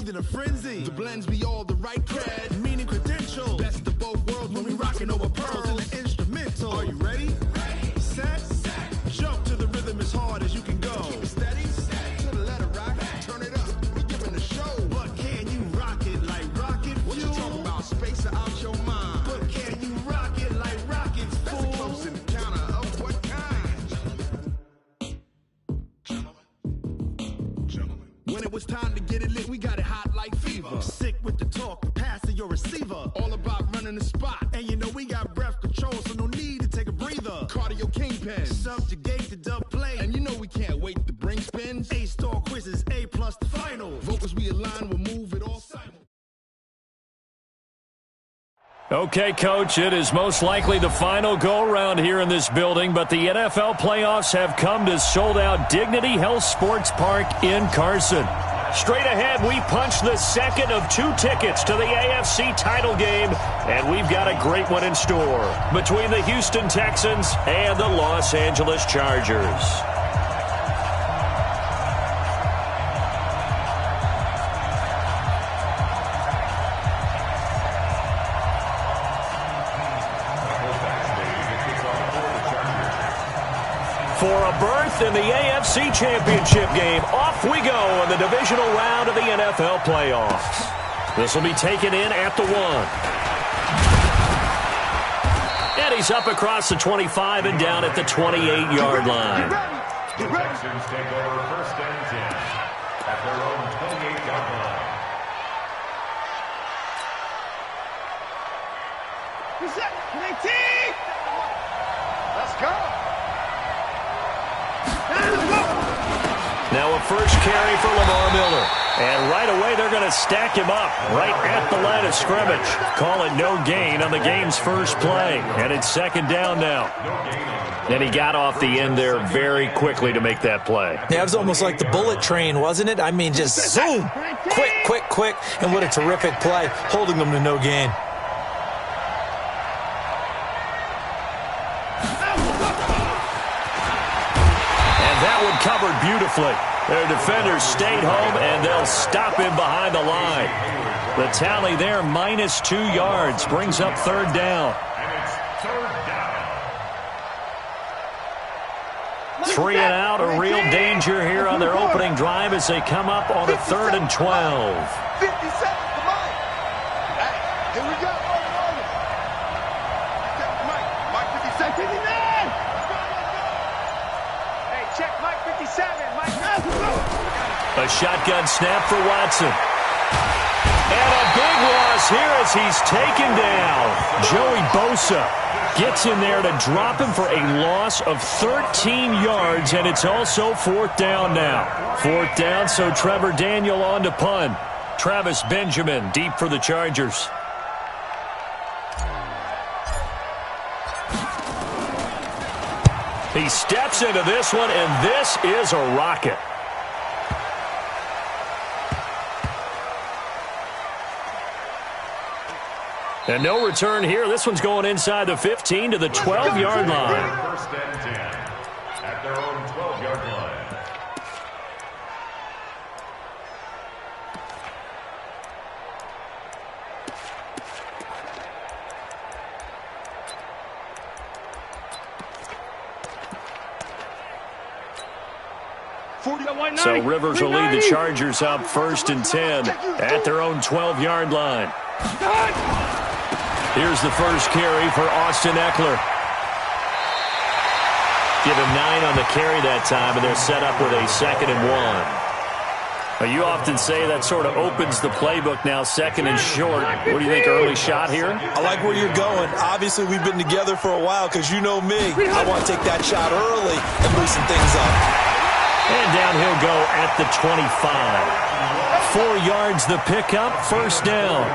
smooth in a frenzy. The blends be all the right cred, meaning credential. Best of both worlds when we rockin' over pearls in the instrumental. Are you ready? Ready. Set. Jump to the rhythm as hard as you can go. Steady. To the letter rock. Turn it up. We giving the show. But can you rock it like rocket fuel? What you talking about? Space out your mind. But can you rock it like rockets, fool? That's a close encounter of what kind? Gentlemen. When it was time to get it lit, we got it hot like fever. Sick with the talk, pass to your receiver. All about running the spot. And you know we got breath control, so no need to take a breather. Cardio kingpin, subjugate the dub play. And you know we can't wait to bring spins. A-star quizzes, A+ the final. Vocals we align, we'll move it all simul. Okay, Coach, it is most likely the final go-around here in this building, but the NFL playoffs have come to sold-out Dignity Health Sports Park in Carson. Straight ahead, we punch the second of 2 tickets to the AFC title game, and we've got a great one in store between the Houston Texans and the Los Angeles Chargers. For a berth in the AFC Championship game, off we go in the divisional round of the NFL playoffs. This will be taken in at the 1. And he's up across the 25 and down at the 28-yard line. The Texans take over 1st and 10 at their own 28-yard line. Let's go. Now a first carry for Lamar Miller. And right away they're going to stack him up right at the line of scrimmage. Call it no gain on the game's first play. And it's 2nd down now. And he got off the end there very quickly to make that play. Yeah, it was almost like the bullet train, wasn't it? I mean, just zoom. Quick. And what a terrific play, holding them to no gain. Covered beautifully. Their defenders stayed home, and they'll stop him behind the line. The tally there, -2 yards, brings up 3rd down. And it's 3rd down. 3 and out, a real danger here on their opening drive as they come up on a 3rd and 12. 50 seconds, come on. Hey, here we go. Mike, 50 seconds. Check Mike 57. Mike. A shotgun snap for Watson. And a big loss here as he's taken down. Joey Bosa gets in there to drop him for a loss of 13 yards, and it's also 4th down now. 4th down, so Trevor Daniel on to punt. Travis Benjamin deep for the Chargers. He steps into this one, and this is a rocket. And no return here. This one's going inside the 15 to the 12-yard line. 1st and 10 at their own 12-yard line. So Rivers will lead the Chargers up 1st and 10 at their own 12-yard line. Here's the first carry for Austin Eckler. Give him 9 on the carry that time, and they're set up with a 2nd and 1. Now, you often say that sort of opens the playbook now, 2nd and short. What do you think, early shot here? I like where you're going. Obviously, we've been together for a while because you know me. I want to take that shot early and loosen things up. And down he'll go at the 25. 4 yards the pickup, 1st down.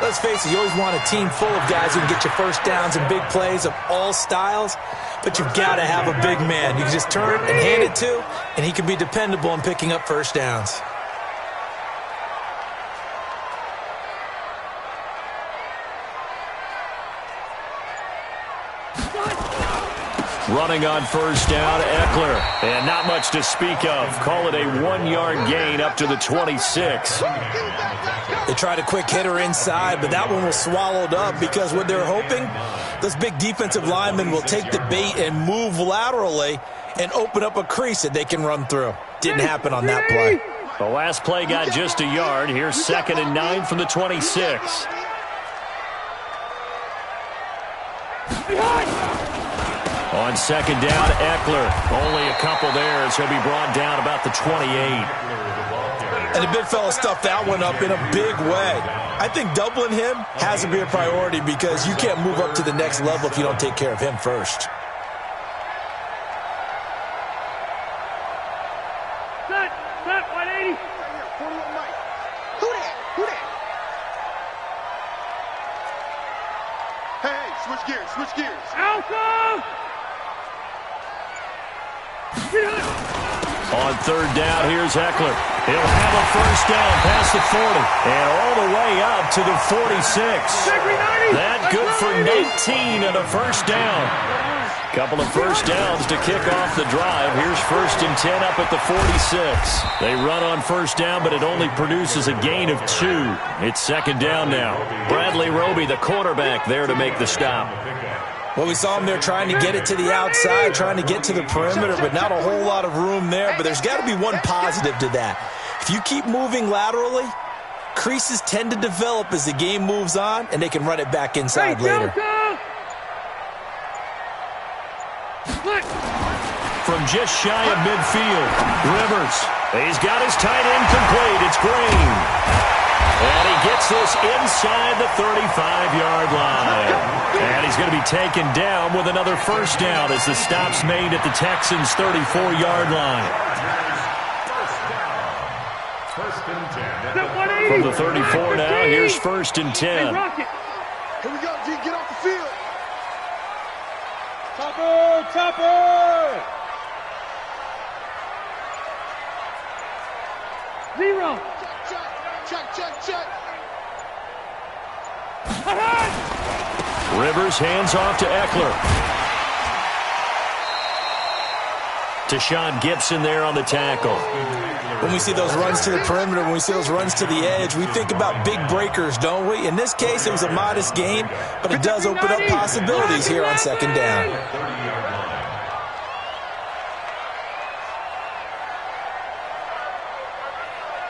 Let's face it, you always want a team full of guys who can get you first downs and big plays of all styles, but you've got to have a big man you can just turn and hand it to, and he can be dependable in picking up first downs. Running on 1st down, Eckler. And not much to speak of. Call it a 1-yard gain up to the 26. They tried a quick hitter inside, but that one was swallowed up because what they're hoping, those big defensive linemen will take the bait and move laterally and open up a crease that they can run through. Didn't happen on that play. The last play got just a yard. Here's 2nd and 9 from the 26. On 2nd down, Eckler. Only a couple there as he'll be brought down about the 28. And the big fella stuffed that one up in a big way. I think doubling him has to be a priority because you can't move up to the next level if you don't take care of him first. Set, 180. Who that? Hey, switch gears. Alpha! On 3rd down, here's Eckler. He'll have a first down past the 40 and all the way up to the 46. That good for 19 and a first down. Couple of first downs to kick off the drive. Here's 1st and 10 up at the 46. They run on first down, but it only produces a gain of 2. It's 2nd down now. Bradley Roby, the quarterback, there to make the stop. Well, we saw him there trying to get it to the outside, trying to get to the perimeter, but not a whole lot of room there. But there's got to be one positive to that. If you keep moving laterally, creases tend to develop as the game moves on, and they can run it back inside later. From just shy of midfield, Rivers. He's got his tight end complete. It's Green. And he gets this inside the 35-yard line. And he's going to be taken down with another first down as the stop's made at the Texans' 34-yard line. From the 34 now, here's 1st and 10. Here we go, G. Get off the field. Chopper! 0. Check. Rivers hands off to Eckler. Tashawn Gibson there on the tackle. When we see those runs to the perimeter, when we see those runs to the edge, we think about big breakers, don't we? In this case, it was a modest gain, but it does open up possibilities here on 2nd down.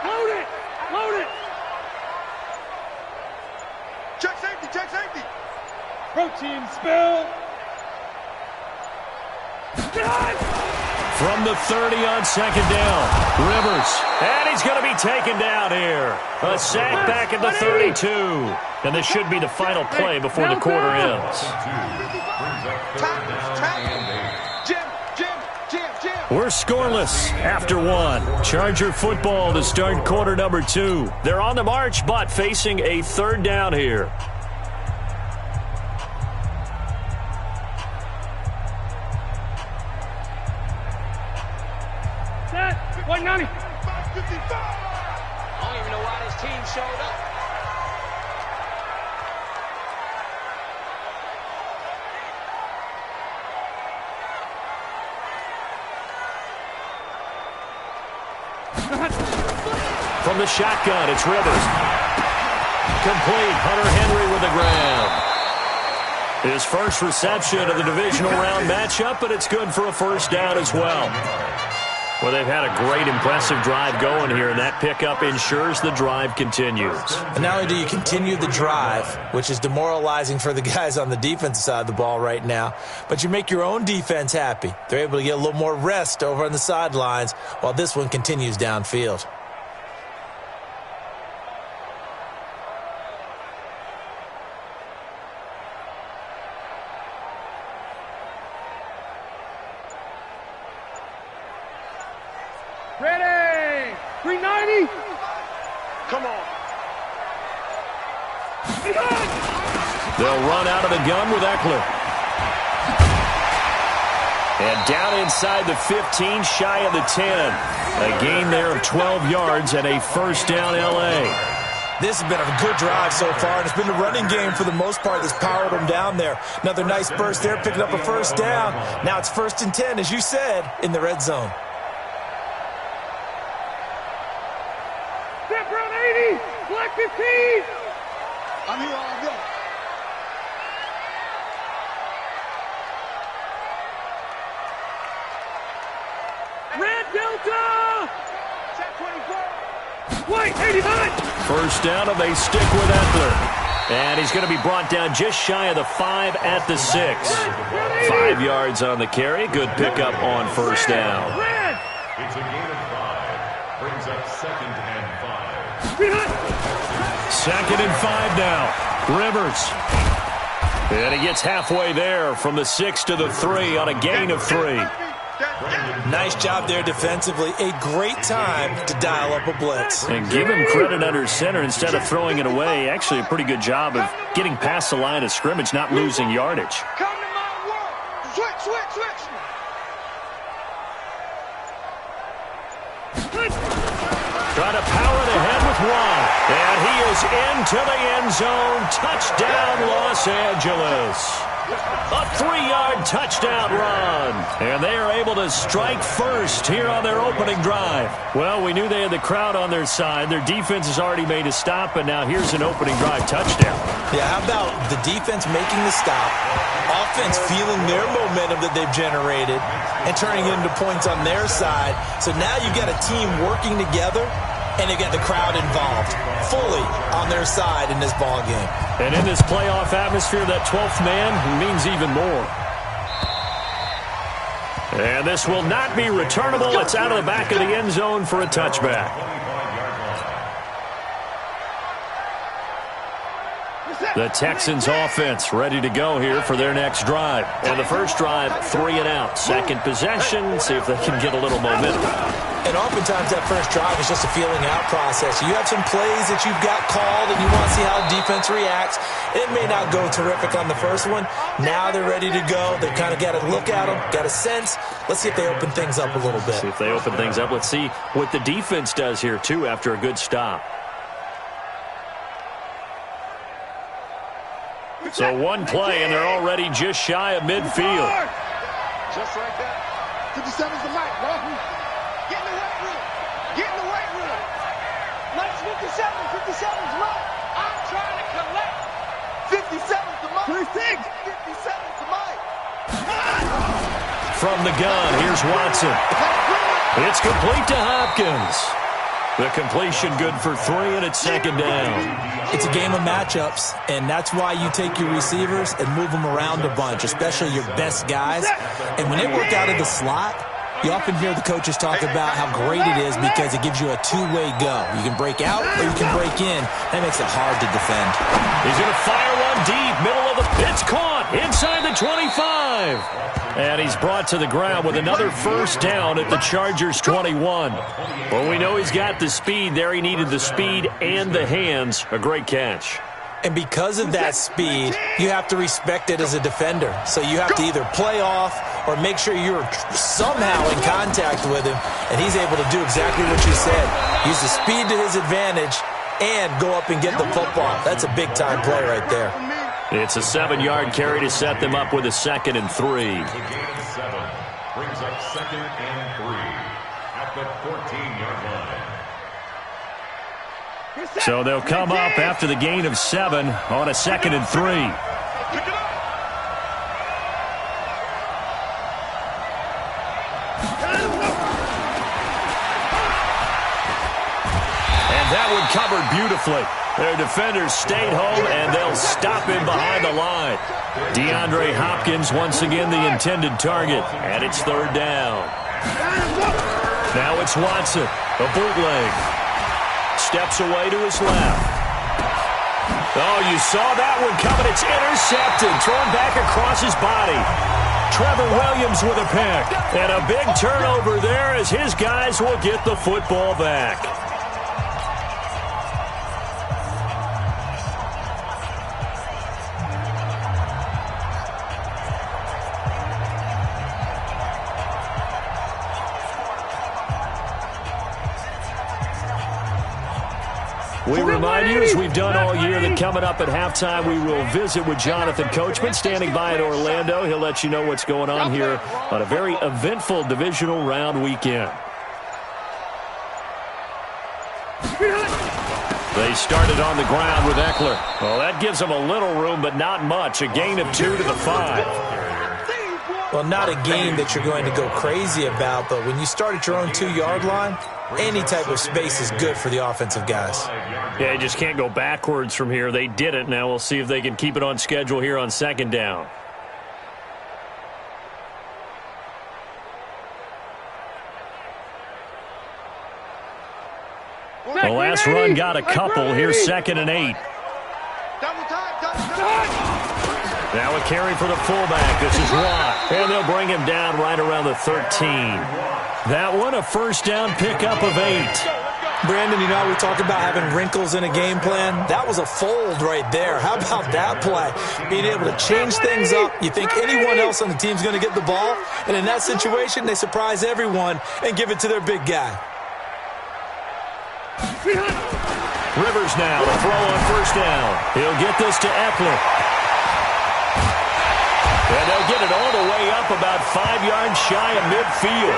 Load it. Check safety. Protein spill. From the 30 on 2nd down, Rivers. And he's going to be taken down here. A sack back at the 32. And this should be the final play before the quarter ends. Jim. We're scoreless after 1. Charger football to start quarter number 2. They're on the march, but facing a 3rd down here. Set, 190. 555. I don't even know why this team showed up. From the shotgun, it's Rivers. Complete. Hunter Henry with the grab. His first reception of the divisional round matchup, but it's good for a first down as well. Well, they've had a great, impressive drive going here, and that pickup ensures the drive continues. And not only do you continue the drive, which is demoralizing for the guys on the defensive side of the ball right now, but you make your own defense happy. They're able to get a little more rest over on the sidelines while this one continues downfield. Ready. 390. Come on. They'll run out of the gun with Eckler. And down inside the 15, shy of the 10. A gain there of 12 yards and a first down L.A. This has been a good drive so far, and it's been the running game for the most part that's powered them down there. Another nice burst there, picking up a first down. Now it's 1st and 10, as you said, in the red zone. Step run 80. Play Back 15. I'm here all day. Red Delta. Set 24. White 89. First down, and they stick with Eckler. And he's going to be brought down just shy of the 5 at the 6. 5 yards on the carry. Good pickup on first down. Red. It's a gain of 5. Brings up 2nd and 5. Behind. 2nd and 5 now. Rivers. And he gets halfway there from the 6 to the 3 on a gain of 3. Nice job there defensively. A great time to dial up a blitz. And give him credit under center instead of throwing it away. Actually, a pretty good job of getting past the line of scrimmage, not losing yardage. Come to my world. Switch, switch, switch. Trying to power it ahead with one. And he is into the end zone. Touchdown, Los Angeles. A 3-yard touchdown run. And they are able to strike first here on their opening drive. Well, we knew they had the crowd on their side. Their defense has already made a stop, and now here's an opening drive touchdown. Yeah, how about the defense making the stop, offense feeling their momentum that they've generated, and turning it into points on their side. So now you've got a team working together, and they get the crowd involved fully on their side in this ball game. And in this playoff atmosphere, that 12th man means even more. And this will not be returnable. It's out of the back of the end zone for a touchback. The Texans offense ready to go here for their next drive. And the first drive, 3 and out. Second possession, see if they can get a little momentum. And oftentimes that first drive is just a feeling out process. You have some plays that you've got called and you want to see how defense reacts. It may not go terrific on the first one. Now they're ready to go. They've kind of got a look at them, got a sense. Let's see if they open things up a little bit. See if they open things up. Let's see what the defense does here, too, after a good stop. So one play, and they're already just shy of midfield. Just like that. 57's the mic, bro. Get in the weight room. Get in the weight room. Let's 57's mine. I'm trying to collect. 57's the mic. 36. 57's the mic. From the gun, here's Watson. It's complete to Hopkins. The completion good for 3, and it's 2nd down. It's a game of matchups, and that's why you take your receivers and move them around a bunch, especially your best guys. And when they work out of the slot, you often hear the coaches talk about how great it is because it gives you a two-way go. You can break out or you can break in. That makes it hard to defend. He's going to fire one deep, middle of the pit's caught, inside the 25. And he's brought to the ground with another first down at the Chargers' 21. Well, we know he's got the speed there. He needed the speed and the hands. A great catch. And because of that speed, you have to respect it as a defender. So you have to either play off or make sure you're somehow in contact with him. And he's able to do exactly what you said. Use the speed to his advantage and go up and get the football. That's a big-time play right there. It's a 7-yard carry to set them up with a 2nd and 3. Gain of 7 brings up 2nd and 3 at the 14-yard line. So they'll come up after the gain of 7 on a 2nd and 3. And that one covered beautifully. Their defenders stayed home, and they'll stop him behind the line. DeAndre Hopkins once again the intended target, and it's 3rd down. Now it's Watson, a bootleg. Steps away to his left. Oh, you saw that one coming. It's intercepted, thrown back across his body. Trevor Williams with a pick. And a big turnover there as his guys will get the football back. We remind you, as we've done all year, that coming up at halftime, we will visit with Jonathan Coachman, standing by in Orlando. He'll let you know what's going on here on a very eventful divisional round weekend. They started on the ground with Eckler. Well, that gives them a little room, but not much. A gain of 2 to the 5. Well, not a game that you're going to go crazy about, but when you start at your own 2-yard line, any type of space is good for the offensive guys. Yeah, you just can't go backwards from here. They did it. Now we'll see if they can keep it on schedule here on 2nd down. The last run got a couple. Here's 2nd and 8. Now a carry for the fullback. This is Watt. And they'll bring him down right around the 13. That one, a first down pickup of 8. Brandon, you know how we talk about having wrinkles in a game plan? That was a fold right there. How about that play? Being able to change things up. You think anyone else on the team's going to get the ball, and in that situation, they surprise everyone and give it to their big guy. Rivers now to throw on first down. He'll get this to Eckler. And they'll get it all the way up about 5 yards shy of midfield.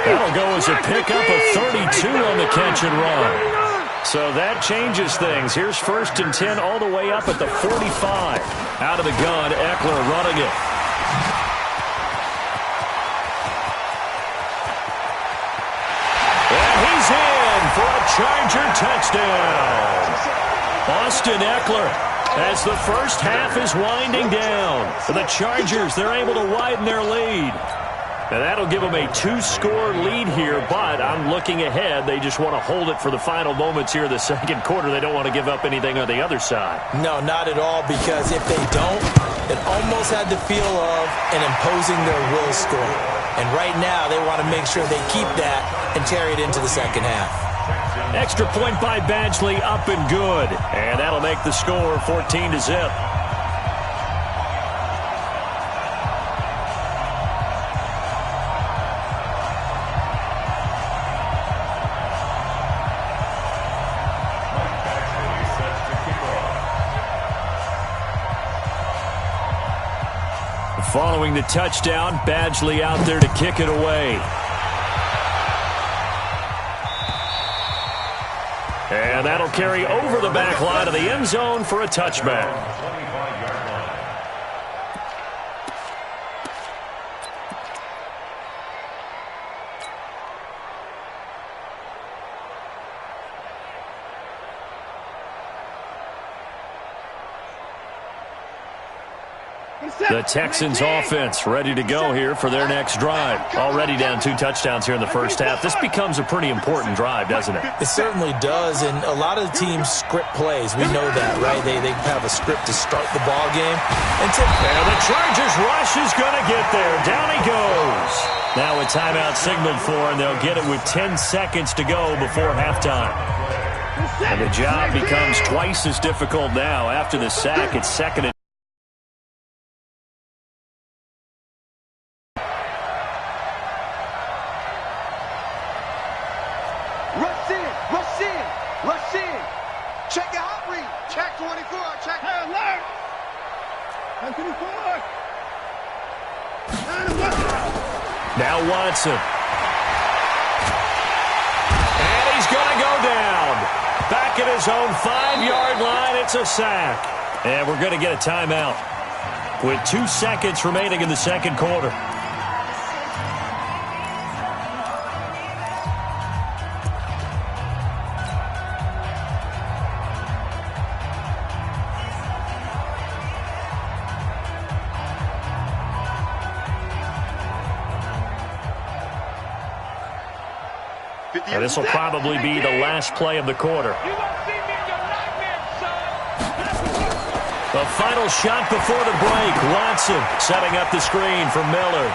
That'll go as a pickup of 32 on the catch and run. So that changes things. Here's 1st and 10 all the way up at the 45. Out of the gun, Eckler running it. And he's in for a Charger touchdown. Austin Eckler, as the first half is winding down. For the Chargers, they're able to widen their lead. And that'll give them a 2-score lead here, but I'm looking ahead. They just want to hold it for the final moments here in the 2nd quarter. They don't want to give up anything on the other side. No, not at all, because if they don't, it almost had the feel of an imposing their will score. And right now, they want to make sure they keep that and carry it into the 2nd half. Extra point by Badgley, up and good. And that'll make the score 14-0. Following the touchdown, Badgley out there to kick it away. And that'll carry over the back line of the end zone for a touchback. The Texans offense ready to go here for their next drive. Already down 2 touchdowns here in the first half. This becomes a pretty important drive, doesn't it? It certainly does, and a lot of the teams script plays. We know that, right? They have a script to start the ball game. And the Chargers rush is going to get there. Down he goes. Now a timeout signaled for, and they'll get it with 10 seconds to go before halftime. And the job becomes twice as difficult now. After the sack, it's 2nd and now Watson. And he's going to go down. Back at his own 5-yard line, it's a sack. And we're going to get a timeout with 2 seconds remaining in the 2nd quarter. And this will probably be the last play of the quarter. The final shot before the break. Watson setting up the screen for Miller.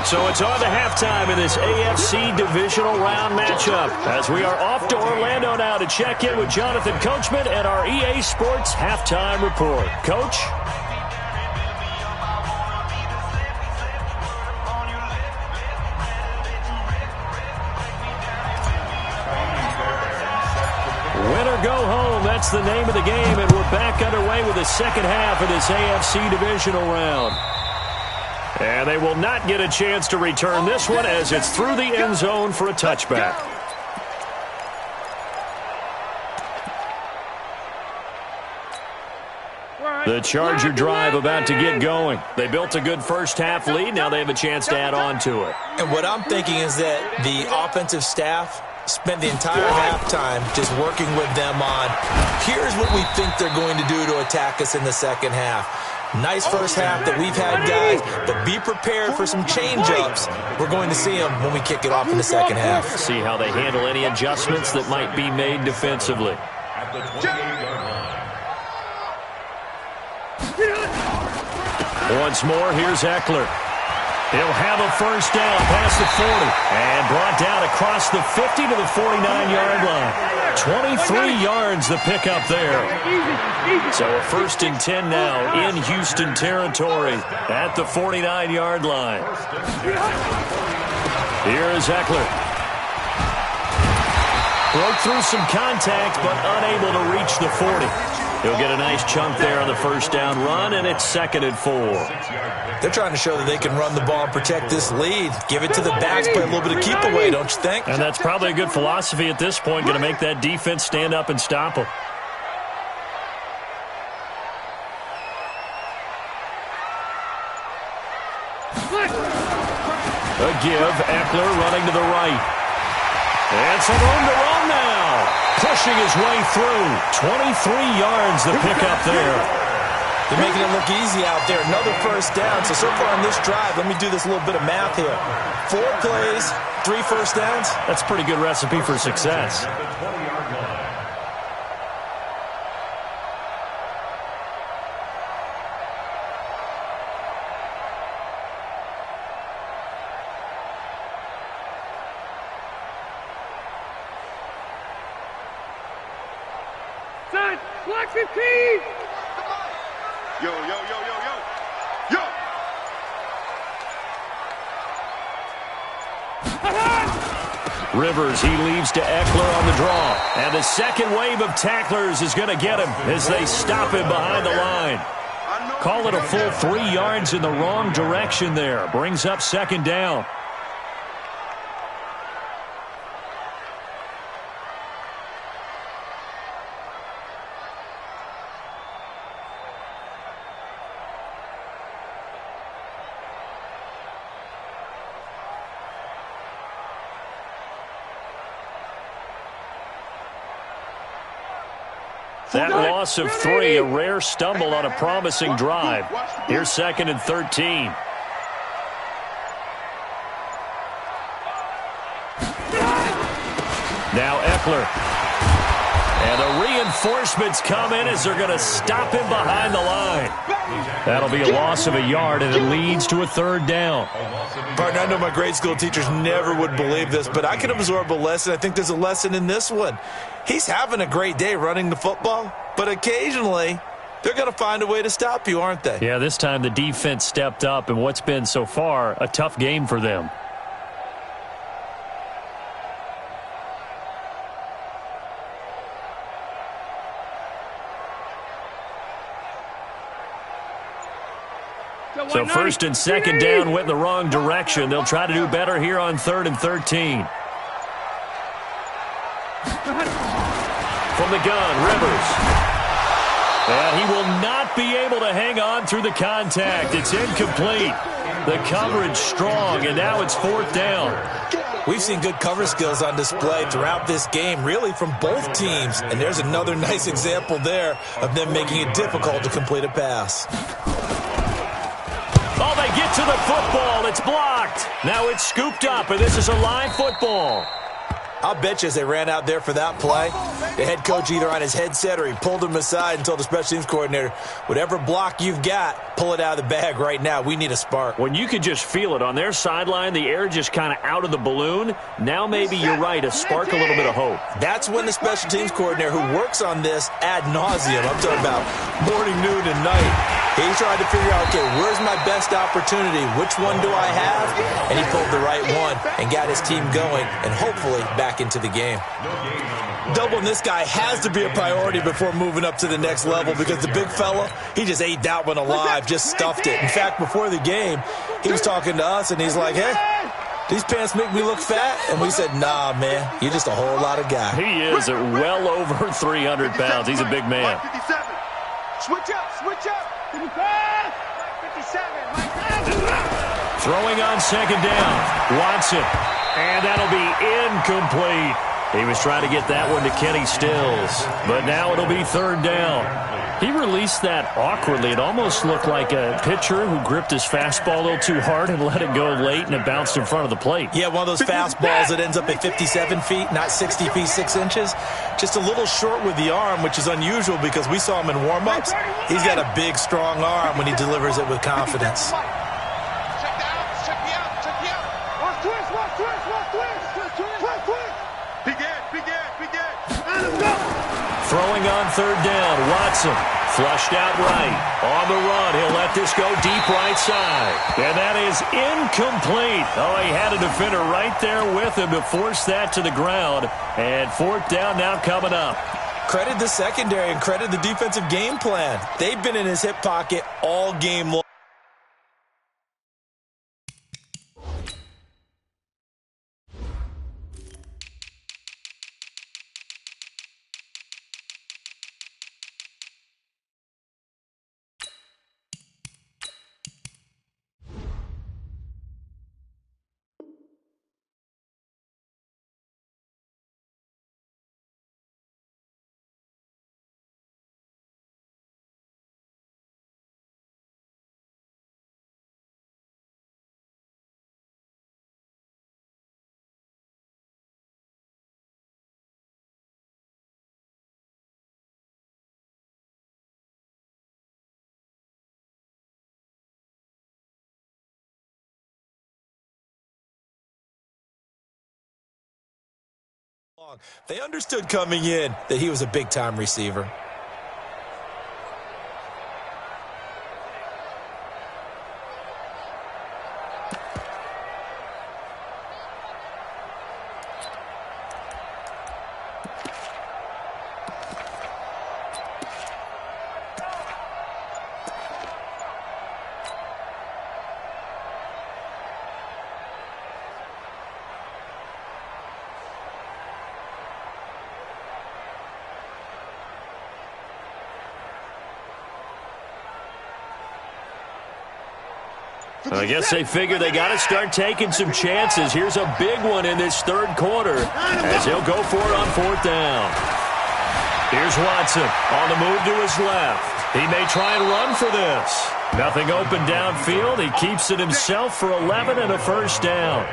So it's on to halftime in this AFC divisional round matchup, as we are off to Orlando now to check in with Jonathan Coachman and our EA Sports halftime report. Coach? Go home. That's the name of the game, and we're back underway with the 2nd half of this AFC divisional round. And they will not get a chance to return this one as it's through the end zone for a touchback. The Charger drive about to get going. They built a good first-half lead. Now they have a chance to add on to it. And what I'm thinking is that the offensive staff spent the entire halftime just working with them on, here's what we think they're going to do to attack us in the second half. Nice first half that we've had, guys, but be prepared for some change-ups. We're going to see them when we kick it off in the second half. See how they handle any adjustments that might be made defensively. At the 28-yard line. Once more, here's Eckler. He'll have a first down past the 40 and brought down across the 50 to the 49-yard line. 23 yards the pickup there. So a 1st and 10 now in Houston territory at the 49-yard line. Here is Eckler. Broke through some contact but unable to reach the 40. He'll get a nice chunk there on the first down run, and it's 2nd and 4. They're trying to show that they can run the ball and protect this lead. Give it to the backs, play a little bit of keep away, don't you think? And that's probably a good philosophy at this point, going to make that defense stand up and stop them. A give, Eckler running to the right. And some room to run now. Pushing his way through. 23 yards the pickup there. They're making it look easy out there. Another first down. So far on this drive, let me do this little bit of math here. 4 plays, 3 first downs. That's a pretty good recipe for success. Black 15! Yo, yo, yo, yo, yo. Yo! Rivers, he leaves to Eckler on the draw. And the second wave of tacklers is going to get him as they stop him behind the line. Call it a full 3 yards in the wrong direction there. Brings up 2nd down. That loss of 3, a rare stumble on a promising drive. Here's 2nd and 13. Now Eckler. And the reinforcements come in as they're going to stop him behind the line. That'll be a loss of a yard, and it leads to a 3rd down. Partner, I know my grade school teachers never would believe this, but I can absorb a lesson. I think there's a lesson in this one. He's having a great day running the football, but occasionally they're going to find a way to stop you, aren't they? Yeah, this time the defense stepped up in what's been so far a tough game for them. So 1st and 2nd down went in the wrong direction. They'll try to do better here on 3rd and 13. From the gun, Rivers. And he will not be able to hang on through the contact. It's incomplete. The coverage strong, and now it's 4th down. We've seen good cover skills on display throughout this game, really from both teams. And there's another nice example there of them making it difficult to complete a pass. Oh, they get to the football. It's blocked. Now it's scooped up, and this is a live football. I'll bet you as they ran out there for that play, the head coach either on his headset or he pulled him aside and told the special teams coordinator, whatever block you've got, pull it out of the bag right now. We need a spark. When you could just feel it on their sideline, the air just kind of out of the balloon, now maybe you're right, a spark, a little bit of hope. That's when the special teams coordinator who works on this ad nauseum, I'm talking about morning, noon, and night, He tried to figure out, okay, where's my best opportunity? Which one do I have? And he pulled the right one and got his team going and hopefully back into the game. Doubling this guy has to be a priority before moving up to the next level because the big fella, he just ate that one alive, just stuffed it. In fact, before the game, he was talking to us, and he's like, hey, these pants make me look fat? And we said, nah, man, you're just a whole lot of guy. He is at well over 300 pounds. He's a big man. 57. Switch up, switch up. 57. Throwing on second down. Watson. And that'll be incomplete. He was trying to get that one to Kenny Stills. But now it'll be third down. He released that awkwardly. It almost looked like a pitcher who gripped his fastball a little too hard and let it go late, and it bounced in front of the plate. Yeah, one of those fastballs that ends up at 57 feet, not 60 feet, 6 inches. Just a little short with the arm, which is unusual because we saw him in warm-ups. He's got a big, strong arm when he delivers it with confidence. Throwing on third down, Watson. Flushed out right. On the run, he'll let this go deep right side. And that is incomplete. Oh, he had a defender right there with him to force that to the ground. And fourth down now coming up. Credit the secondary and credit the defensive game plan. They've been in his hip pocket all game long. They understood coming in that he was a big-time receiver. I guess they figure they got to start taking some chances. Here's a big one in this third quarter as he'll go for it on fourth down. Here's Watson on the move to his left. He may try and run for this. Nothing open downfield. He keeps it himself for 11 and a first down.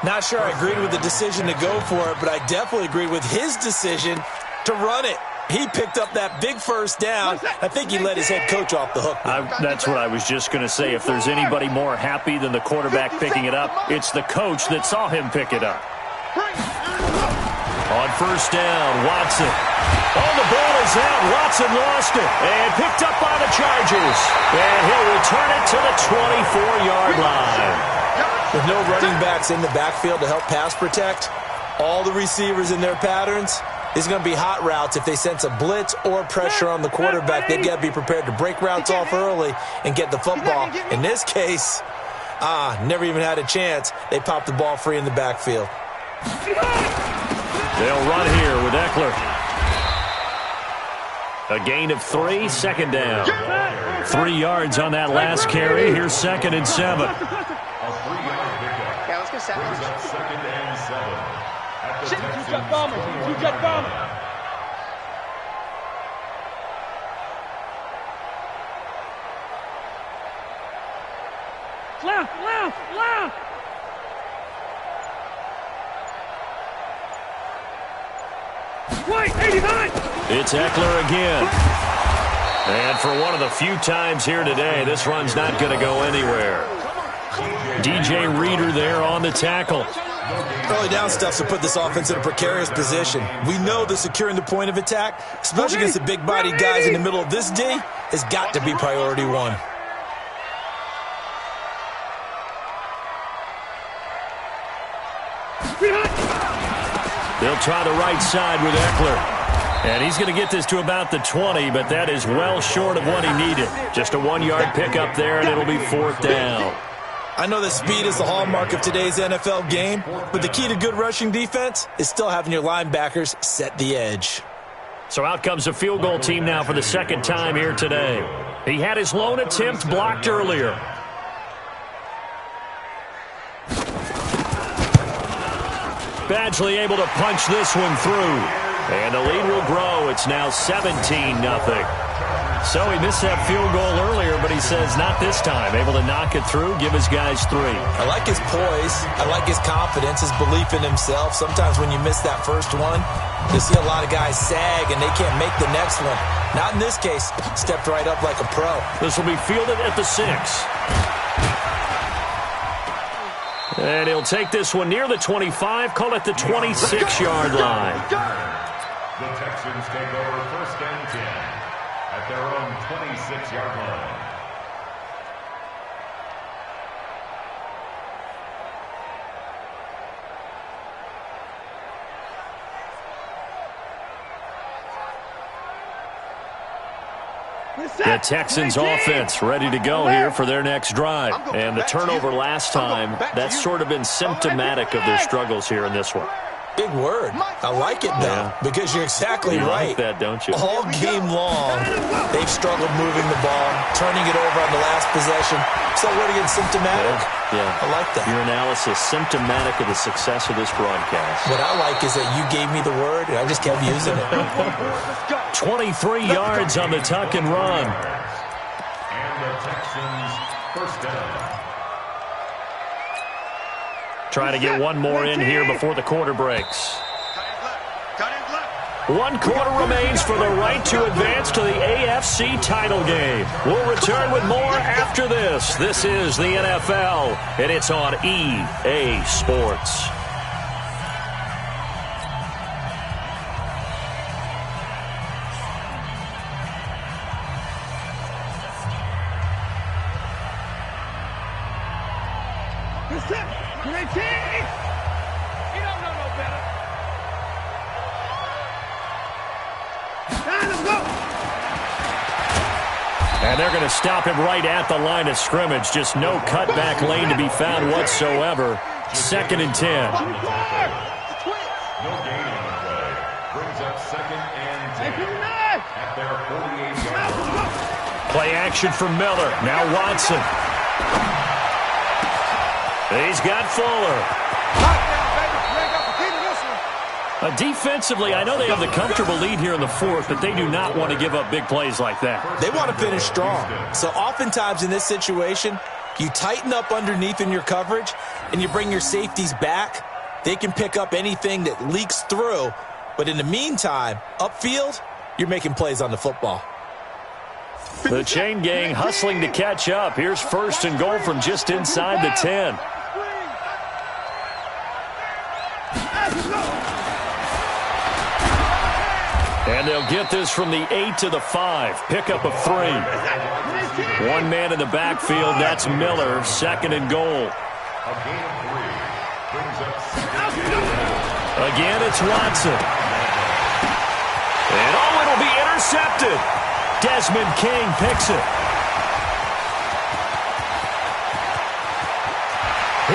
Not sure I agreed with the decision to go for it, but I definitely agreed with his decision to run it. He picked up that big first down. I think he let his head coach off the hook. That's what I was just going to say. If there's anybody more happy than the quarterback picking it up, it's the coach that saw him pick it up. On first down, Watson. Oh, the ball is out. Watson lost it and picked up by the Chargers. And he'll return it to the 24-yard line. With no running backs in the backfield to help pass protect, all the receivers in their patterns, it's going to be hot routes. If they sense a blitz or pressure on the quarterback, they've got to be prepared to break routes off early and get the football. In this case, never even had a chance. They popped the ball free in the backfield. They'll run here with Eckler. A gain of 3, second down. 3 yards on that last carry. Here's 2nd and 7. Yeah, let's go 7. 2nd and 7. Two-cut bomber. Two-cut bomber. Left, left, left. White, 89. It's Eckler again. And for one of the few times here today, this run's not going to go anywhere. DJ Reader there on the tackle. Early down stuff to put this offense in a precarious position. We know that securing the point of attack, especially against the big-bodied guys in the middle of this D, has got to be priority one. They'll try the right side with Eckler. And he's going to get this to about the 20, but that is well short of what he needed. Just a 1-yard pickup there, and it'll be 4th down. I know that speed is the hallmark of today's NFL game, but the key to good rushing defense is still having your linebackers set the edge. So out comes a field goal team now for the second time here today. He had his lone attempt blocked earlier. Badgley able to punch this one through. And the lead will grow. It's now 17-0. So he missed that field goal earlier, but he says not this time. Able to knock it through, give his guys 3. I like his poise. I like his confidence, his belief in himself. Sometimes when you miss that first one, you see a lot of guys sag and they can't make the next one. Not in this case. Stepped right up like a pro. This will be fielded at the 6. And he'll take this one near the 25, call it the 26-yard line. The Texans take over 1st and 10 at their own 26-yard line. The Texans offense ready to go here for their next drive. And the turnover last time, that's sort of been symptomatic of their struggles here in this one. Big word. I like it, though, because you're exactly right. You like that, don't you? All game long, they've struggled moving the ball, turning it over on the last possession. So what again, symptomatic? Yeah. I like that. Your analysis, symptomatic of the success of this broadcast. What I like is that you gave me the word, and I just kept using it. 23 yards on the tuck and run. And the Texans 1st down. Trying to get one more in here before the quarter breaks. 1 quarter remains for the right to advance to the AFC title game. We'll return with more after this. This is the NFL, and it's on EA Sports. And they're going to stop him right at the line of scrimmage. Just no cutback lane to be found whatsoever. 2nd and 10. No gain on the play. Brings up 2nd and 10 at their 48-yard line. Play action for Miller. Now Watson. He's got Fuller. Defensively, I know they have the comfortable lead here in the 4th, but they do not want to give up big plays like that. They want to finish strong. So oftentimes in this situation, you tighten up underneath in your coverage, and you bring your safeties back. They can pick up anything that leaks through. But in the meantime, upfield, you're making plays on the football. The chain gang hustling to catch up. Here's 1st and goal from just inside the 10. And they'll get this from the 8 to the 5. Pickup of 3. One man in the backfield. That's Miller. 2nd and goal. Again, it's Watson. And it'll be intercepted. Desmond King picks it.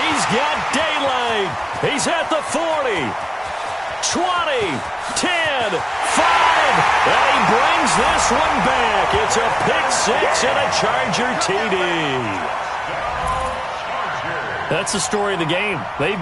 He's got daylight. He's at the 40. 20, 10, 5, and he brings this one back. It's a pick 6 and a Charger TD. That's the story of the game. They